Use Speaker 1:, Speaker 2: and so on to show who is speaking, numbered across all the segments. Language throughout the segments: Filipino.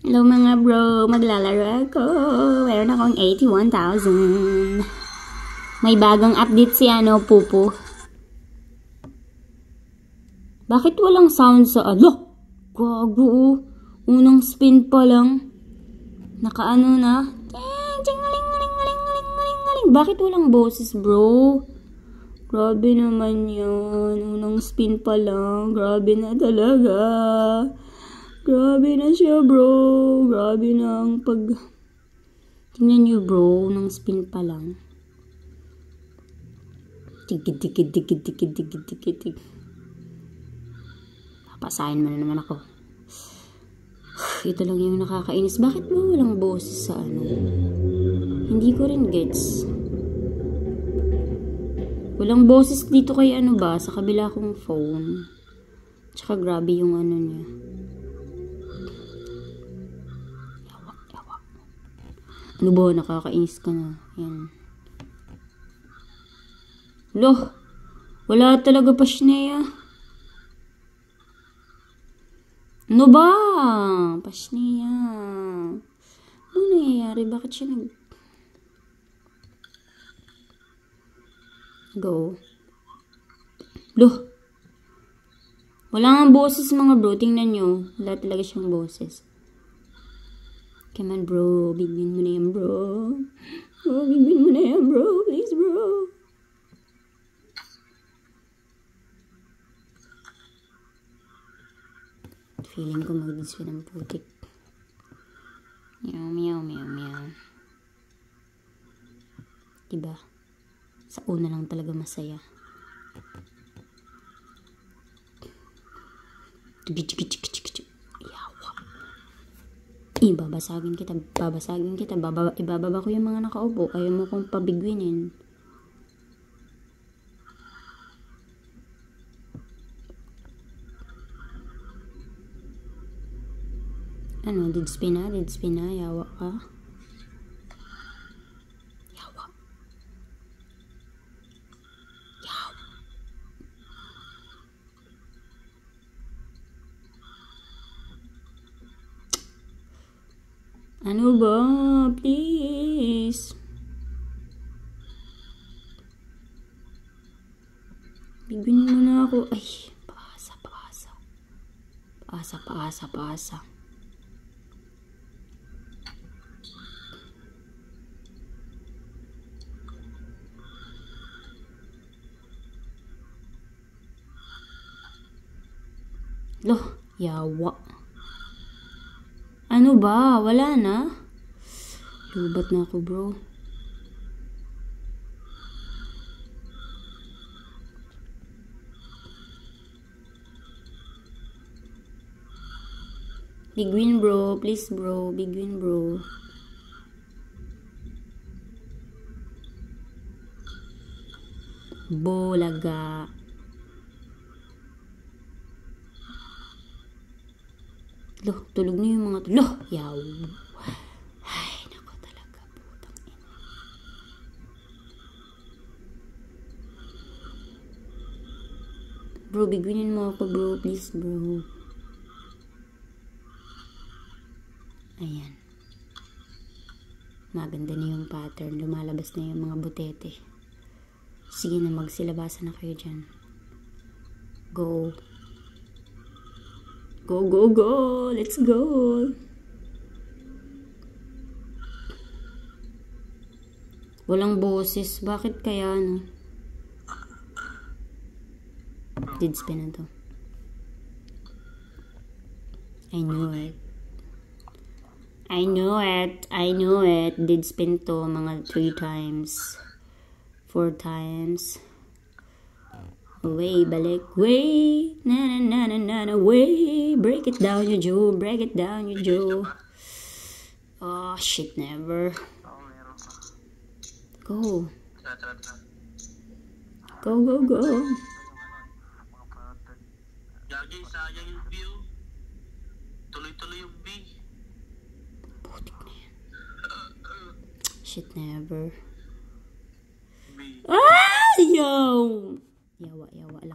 Speaker 1: Hello mga bro, maglalaro ako. Meron akong 81,000. May bagong update si Pupu. Bakit walang sound sa Gago. Unang spin pa lang. Nakaano na. Bakit walang boses bro? Grabe naman yun. Unang spin pa lang. Grabe na talaga. Grabe na siya bro. Grabe na ang Tingnan nyo bro. Unang spin pa lang. Tigid. Papasahin mo na naman ako. Ito lang yung nakakainis. Bakit ba walang boses sa Hindi ko rin gets. Walang boses dito kay sa kabila kong phone. Tsaka grabe yung niya. Yawa. Ano ba? Nakakainis ka na. Yan. Loh! Wala talaga pa siya. Ano ba? Pasniya. Ano nangyayari? Bakit siya Go. Loh. Wala nga boses mga bro. Tingnan nyo. Wala talaga siyang boses. Come on bro. Bigyan mo na yan bro. Oh, bigyan mo na yan bro. Please bro. Feeling ko mag-display ng putik. Meow. Diba? Sa una lang talaga masaya. Yawa. Babasagin kita. Ibababa ko yung mga nakaupo. Ayaw mo kong pabigwinin. Did spin na, yawa ka. Yawa. Ano ba? Please. Bigyan mo na ako. Ay, paasa. Loh, yawa. Ano ba? Wala na? Lubat na ako, bro. Big win, bro. Please, bro. Big win, bro. Bolaga. Loh, tulog na yung mga Loh, yaw. Ay, nako talaga. Putang ina. Bro, bigwinin mo ako, bro. Please, bro. Ayan. Maganda na yung pattern. Lumalabas na yung mga butete. Sige na, magsilabasan na kayo dyan. Go. Go. Let's go. Walang boses. Bakit kaya, Did spin na to. I knew it. Did spin to mga 3 times. 4 times. Way, balik, way, na, way, break it down, you Joe, Oh, shit, never. Go. Go.
Speaker 2: Gagi, sayang yung view. Tuloy-tuloy yung B.
Speaker 1: Putik na yan. Shit, never. Yo! Yawa lang.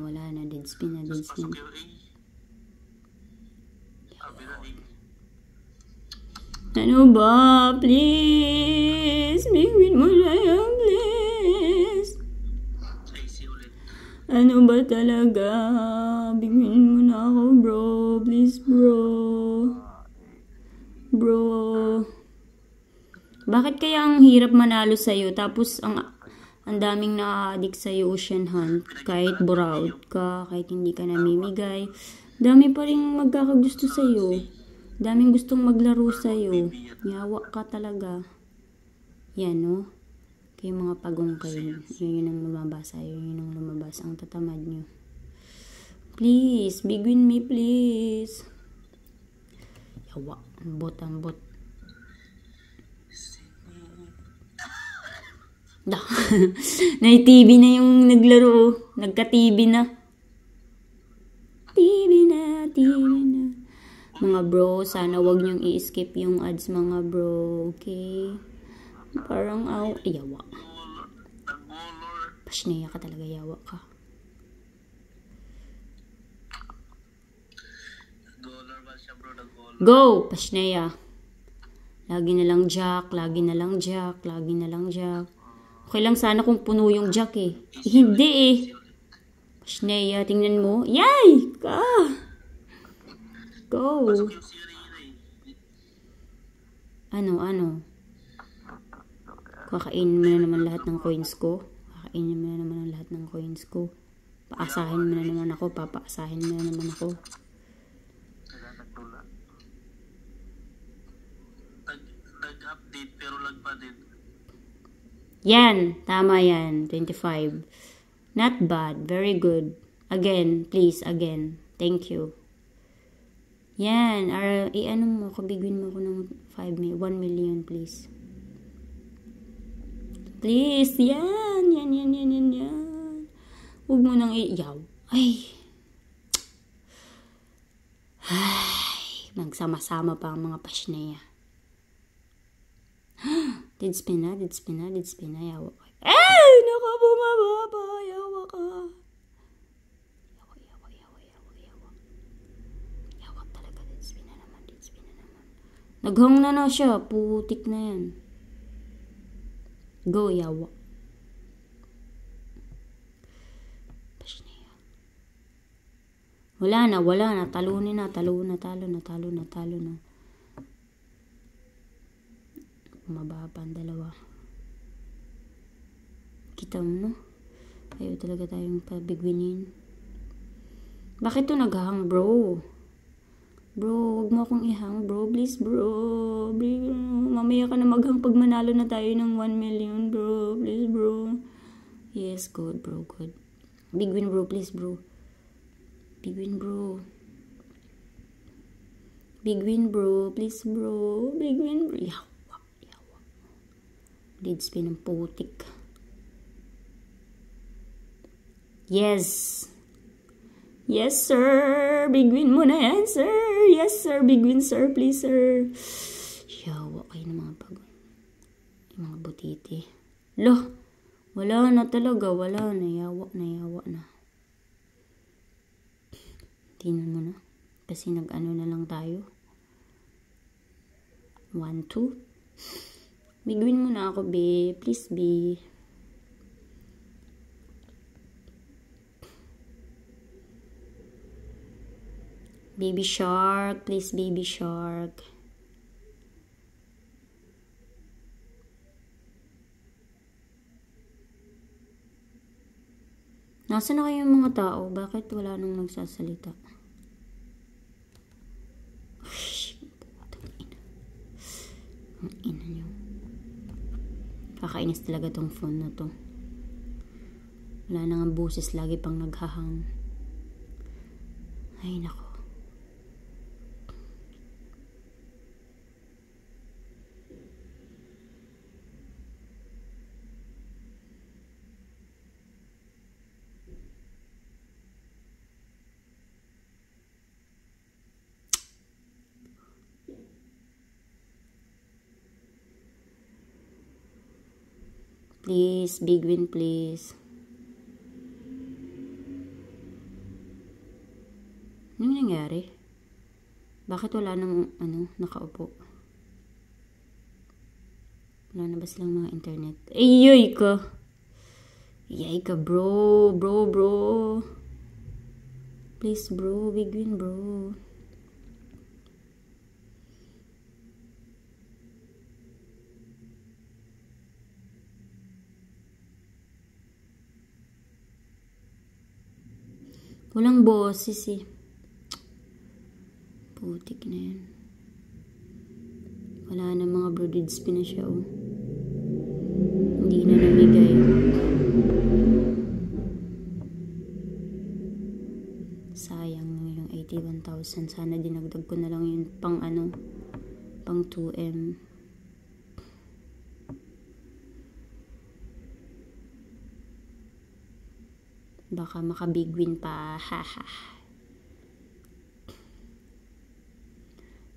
Speaker 1: Wala na. Dead spin na. Ano ba? Please. Bigwin mo na yan, please.
Speaker 2: AC ulit.
Speaker 1: Ano ba talaga? Bigwin mo na ako, bro. Please, bro. Bro. Bakit kaya ang hirap manalo sa'yo? Tapos ang daming na-addict sa'yo, Ocean Hunt. Kahit buraut ka, kahit hindi ka namimigay. Dami pa rin magkakagusto sa'yo. Daming gustong maglaro sa'yo. Yawa ka talaga. Yan, no? Kayo mga pagong kayo. Yun ang lumabas sa'yo. Yun ang lumabas. Ang tatamad nyo. Please, bigwin me, please. Yawa. Ambot. Nai-TV na yung naglaro. Nagka-TV na. TV na. Mga bro, sana wag niyong i-skip yung ads, mga bro. Okay? Parang, yawa. Pasneya ka talaga, yawa ka.
Speaker 2: Dollar ba siya bro?
Speaker 1: Go, Pasneya. Lagi na lang jack. Okay lang sana kung puno yung jack eh. Hindi eh. Pasneya, tingnan mo. Yay! Ka! Go! Ano? Kakainin mo na naman lahat ng coins ko. Paasahin mo na naman ako.
Speaker 2: Nag-update pero lag pa din.
Speaker 1: Yan. Tama yan. 25. Not bad. Very good. Again. Please. Again. Thank you. Yan. Ano mo. Kabigwin mo ko ng 1 million please. Please. Yan. Huwag mo nang iyaw. Ay. Magsama-sama pa ang mga pasneya. Did spin na. Yawa ka. Ay! Naka, bumaba pa. Yawa ka. Yawa talaga. Did spin na naman. Naghang na siya. Putik na yan. Go, yawa. Pasneya. Wala na. Talo na. Mababa ang dalawa. Kita mo, no? Ayaw talaga tayong pabigwinin. Bakit to naghahang, bro? Bro, wag mo akong ihang, bro. Please, bro. Mamaya ka na maghang pag manalo na tayo ng 1 million, bro. Please, bro. Yes, good, bro. Good. Big win, bro. Please, bro. Big win, bro. Please, bro. Big win, bro. Yawa. Lead spin ng putik. Yes, sir. Big win mo na yan, sir. Yes, sir. Big win, sir. Please, sir. Yawa kayo ng mga pagod. Yung mga butiti. Loh, wala na talaga. Wala na. Yawa na. Tingnan mo na. Kasi nag-ano na lang tayo. 1, 2. Bigwin mo na ako, be. Please, be. Baby shark. Please, baby shark. Nasaan na kayo yung mga tao? Bakit wala nang nagsasalita? Ang ina nyo. Kakainis talaga tong phone na to. Wala na nga boses, lagi pang naghahang. Ay, nako. Please, big win, please. Anong nangyari? Bakit wala nang, nakaupo? Wala na ba silang mga internet? Ayoy ka! Yay ka, bro! Bro! Please, bro. Big win, bro. Walang boses eh. Putik na yan. Wala na mga brooded spin na siya oh. Hindi na namigay. Sayang na yung 81,000. Sana dinagdag ko na lang yun pang pang 2M. Baka maka-big win pa. Haha.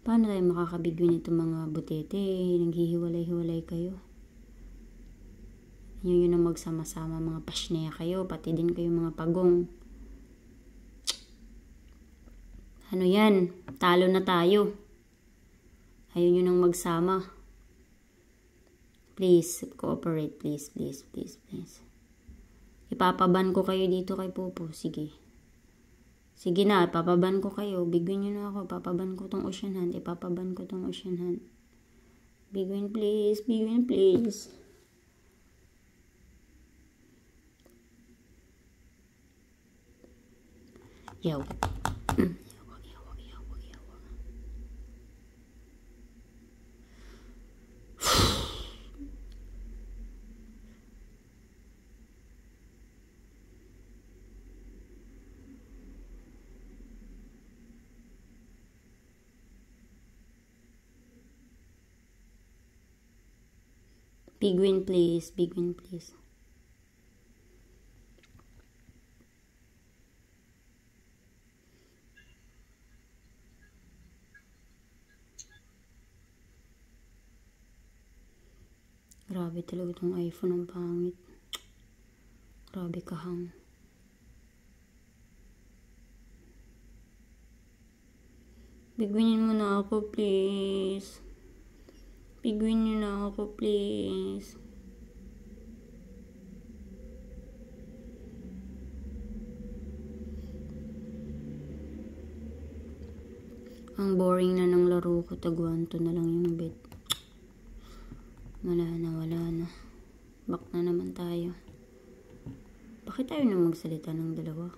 Speaker 1: Paano tayo makaka-big win itong mga butete? Naghihiwalay-hiwalay kayo. Yun ang magsama-sama mga pasneya kayo. Pati din kayo mga pagong. Ano yan? Talo na tayo. Ayaw nyo nang magsama. Please, cooperate. Please. Ipapaban ko kayo dito kay Popo. Sige. Sige na, ipapaban ko kayo. Bigyan nyo na ako. Ipapaban ko tong Ocean Hunt. Ipapaban ko tong Ocean Hunt. Big win, please. Big win, please. Yaw. Big win, please. Big win, please. Grabe talaga itong iPhone. Ang pangit. Grabe kahang. Bigwinin mo na ako, please. Bigwin nyo na ako, please. Ang boring na ng laro ko. Tagwanto na lang yung bet. Wala na. Back na naman tayo. Bakit tayo na magsalita ng dalawa?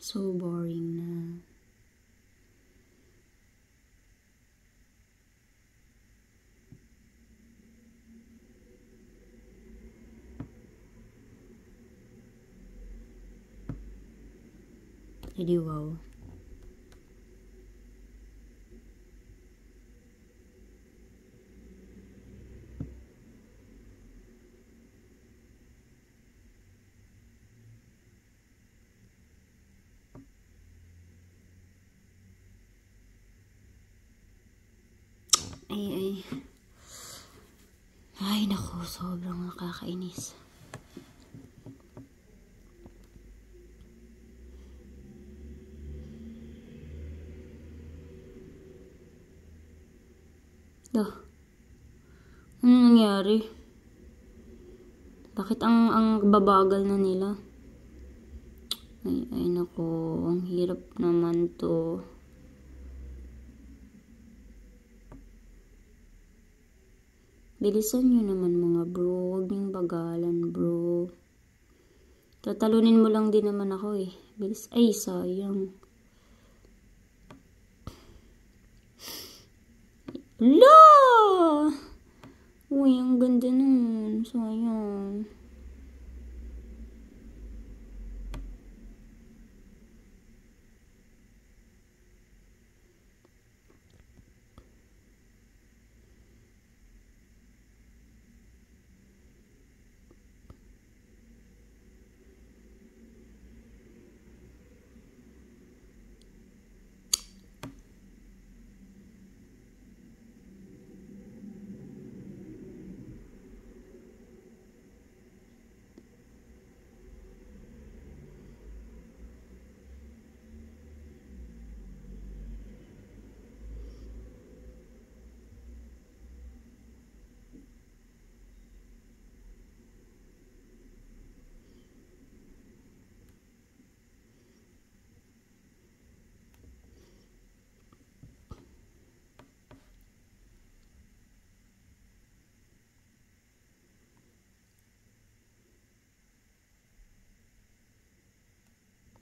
Speaker 1: So boring na. Edi wow. Ay, naku, sobrang nakakainis. Ano nangyari? Bakit ang babagal na nila? Ay naku, ang hirap naman to. Bilisan nyo naman mga bro. Huwag niyong bagalan bro. Tatalunin mo lang din naman ako eh. Bilis. Ay, sayang. La! Uy, ang ganda nun. Sayang.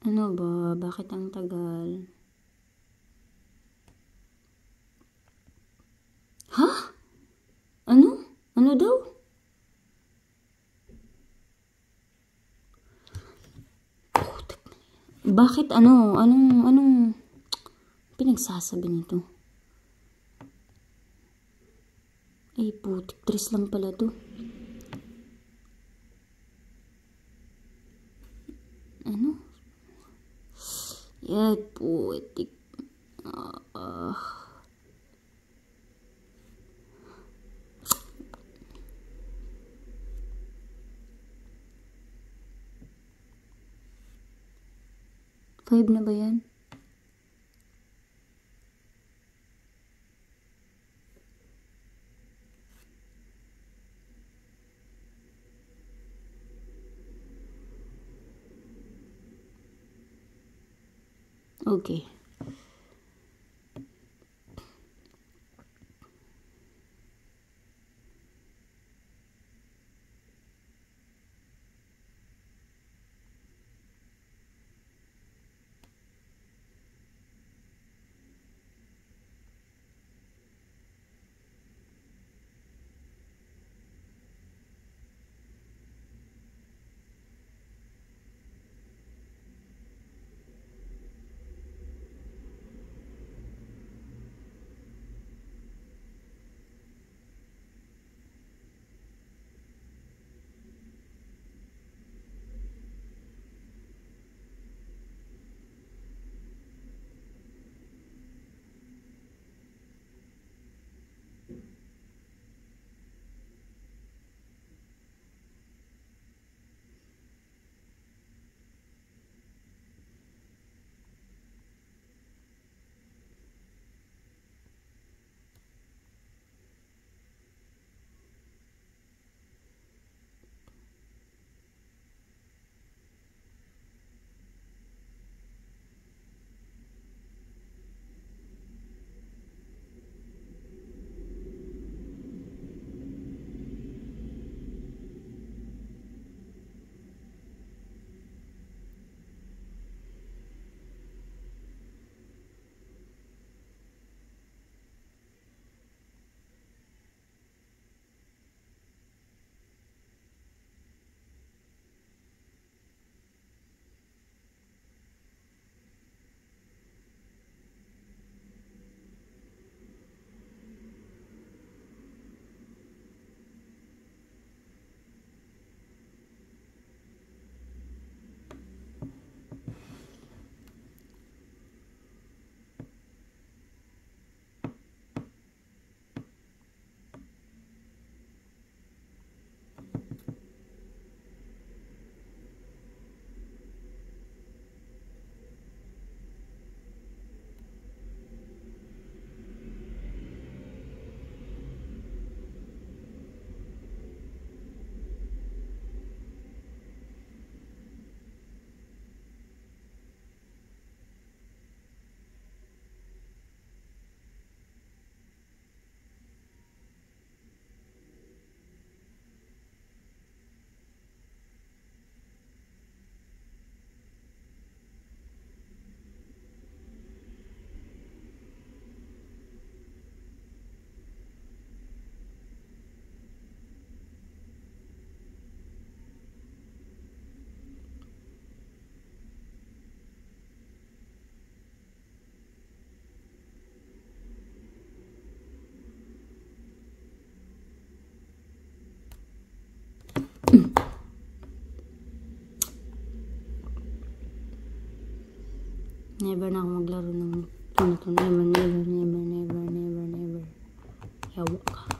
Speaker 1: Ano ba? Bakit ang tagal? Ha? Ano? Ano daw? Bakit ano? Anong pinagsasabi nito? Ay, putik. 3 lang pala to. Ano? Ay, putik. Five na ba yan? Okay. Never na ako maglaro ng ano to. Never. Yawa ka.